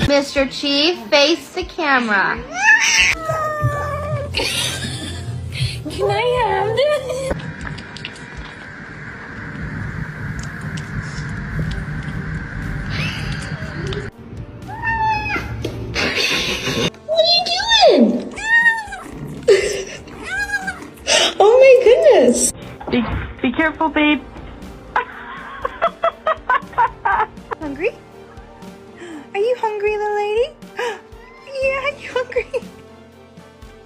Mr. Chief, face the camera. Can I have this? What are you doing? Oh my goodness. Be careful, babe.